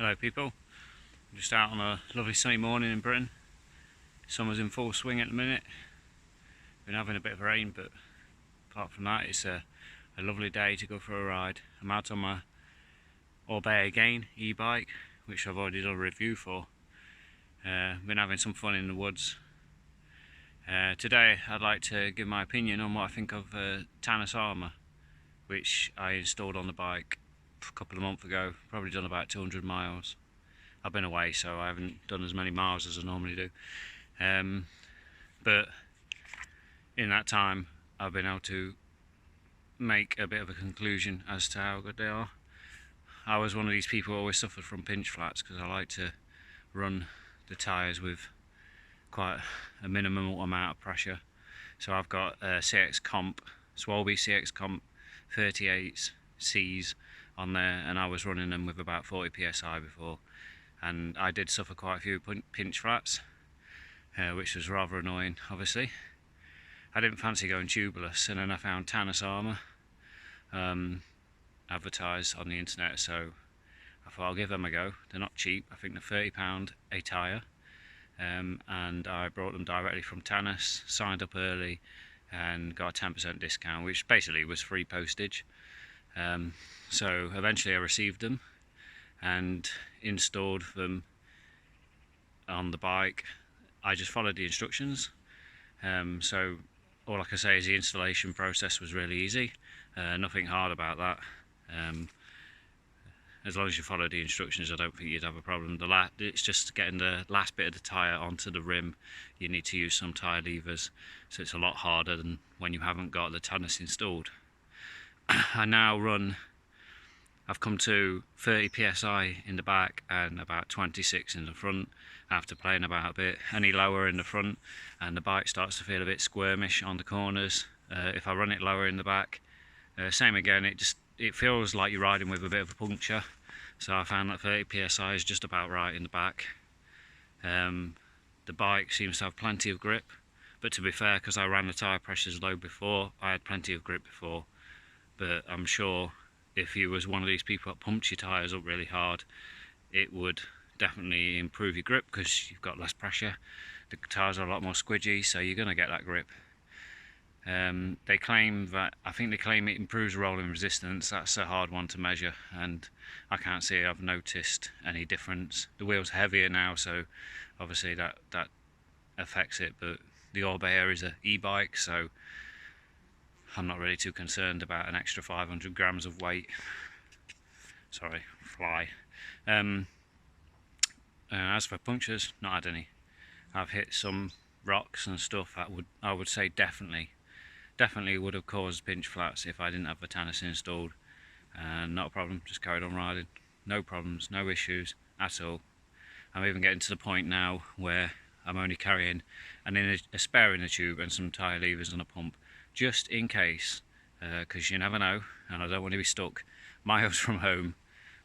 Hello people, just out on a lovely sunny morning in Britain. Summer's in full swing at the minute. Been having a bit of rain, but apart from that it's a lovely day to go for a ride. I'm out on my ebike e-bike, which I've already done a review for. Been having some fun in the woods. Today I'd like to give my opinion on what I think of Tannus Armour, which I installed on the bike a couple of months ago. Probably done about 200 miles. I've been away, so I haven't done as many miles as I normally do. But in that time I've been able to make a bit of a conclusion as to how good they are. I was one of these people who always suffered from pinch flats because I like to run the tyres with quite a minimum amount of pressure. So I've got a CX Comp, Swalby CX Comp 38s Cs on there, and I was running them with about 40 psi before, and I did suffer quite a few pinch flats, which was rather annoying. Obviously I didn't fancy going tubeless, and then I found Tannus Armour advertised on the internet, so I thought I'll give them a go. They're not cheap. I think they're £30 a tyre, and I brought them directly from Tannus, signed up early and got a 10% discount, which basically was free postage. So eventually I received them and installed them on the bike. I just followed the instructions, so all I can say is the installation process was really easy. Nothing hard about that. As long as you follow the instructions, I don't think you'd have a problem. It's just getting the last bit of the tyre onto the rim. You need to use some tyre levers, so it's a lot harder than when you haven't got the Tannus installed. I now run, I've come to 30 psi in the back and about 26 in the front after playing about a bit. Any lower in the front and the bike starts to feel a bit squirmish on the corners. If I run it lower in the back, same again, it feels like you're riding with a bit of a puncture. So I found that 30 psi is just about right in the back. The bike seems to have plenty of grip, but to be fair, because I ran the tyre pressures low before, I had plenty of grip before. But I'm sure if you was one of these people that pumps your tyres up really hard, it would definitely improve your grip because you've got less pressure. The tyres are a lot more squidgy, so you're going to get that grip. They claim it improves rolling resistance. That's a hard one to measure, and I can't see I've noticed any difference. The wheels are heavier now, so obviously that affects it, but the Orbea is an e-bike, so I'm not really too concerned about an extra 500 grams of weight. Sorry, fly. As for punctures, not had any. I've hit some rocks and stuff that I would say definitely would have caused pinch flats if I didn't have the Tannus installed. Not a problem, just carried on riding. No problems, no issues at all. I'm even getting to the point now where I'm only carrying a spare inner tube and some tyre levers and a pump, just in case, because you never know, and I don't want to be stuck miles from home,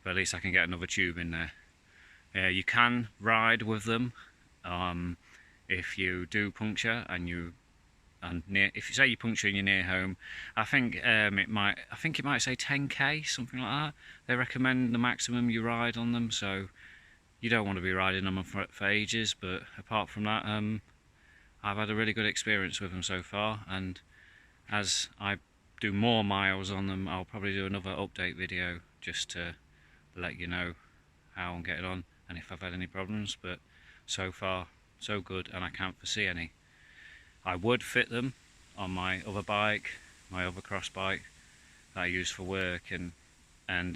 but at least I can get another tube in there. You can ride with them if you do puncture if you say you puncture and you're near home. I think it might say 10k, something like that. They recommend the maximum you ride on them, so you don't want to be riding them for ages. But apart from that, I've had a really good experience with them so far, and as I do more miles on them, I'll probably do another update video just to let you know how I'm getting on and if I've had any problems. But so far so good, and I can't foresee any. I would fit them on my other bike, my other cross bike that I use for work, and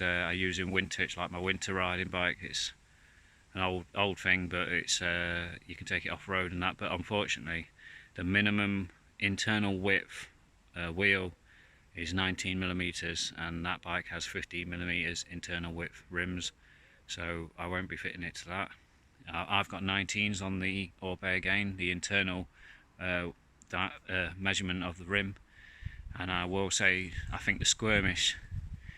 I use in winter. It's like my winter riding bike. It's an old thing, but it's you can take it off road and that. But unfortunately, the minimum internal width wheel is 19mm, and that bike has 15mm internal width rims, so I won't be fitting it to that. I've got 19s on the Orbea again, the internal measurement of the rim, and I will say I think the squirmish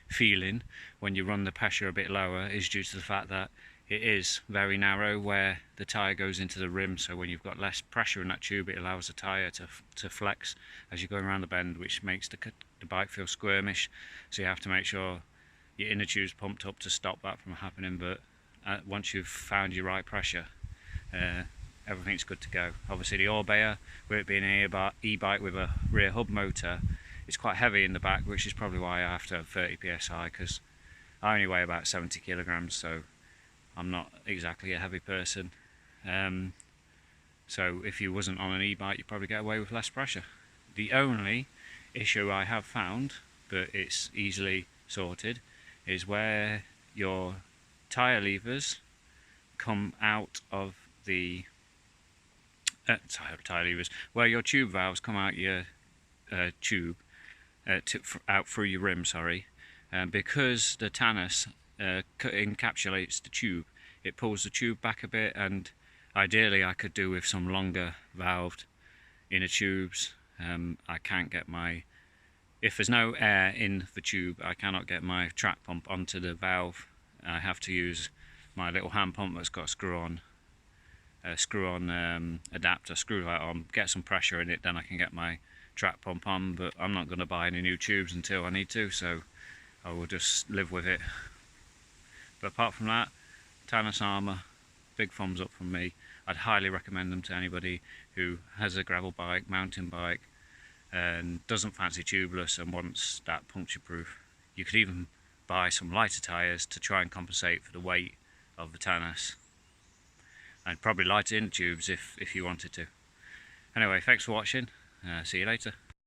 feeling when you run the pressure a bit lower is due to the fact that it is very narrow where the tyre goes into the rim, so when you've got less pressure in that tube, it allows the tyre to flex as you're going around the bend, which makes the bike feel squirmish. So you have to make sure your inner tube's pumped up to stop that from happening. But once you've found your right pressure, everything's good to go. Obviously the Orbea, with it being an e-bike with a rear hub motor, it's quite heavy in the back, which is probably why I have to have 30 psi, because I only weigh about 70 kilograms, so I'm not exactly a heavy person. So if you wasn't on an e-bike, you'd probably get away with less pressure. The only issue I have found, but it's easily sorted, is where your tyre levers come out of the tyre levers, where your tube valves come out your tube, out through your rim, sorry, because the Tannus encapsulates the tube, it pulls the tube back a bit, and ideally I could do with some longer valved inner tubes. I can't get my, if there's no air in the tube, I cannot get my track pump onto the valve. I have to use my little hand pump that's got a screw-on adapter, screw that on, get some pressure in it, then I can get my track pump on. But I'm not going to buy any new tubes until I need to, so I will just live with it. But apart from that, Tannus Armour, big thumbs up from me. I'd highly recommend them to anybody who has a gravel bike, mountain bike, and doesn't fancy tubeless and wants that puncture proof. You could even buy some lighter tyres to try and compensate for the weight of the Tannus, and probably lighter inner tubes if you wanted to. Anyway, thanks for watching. See you later.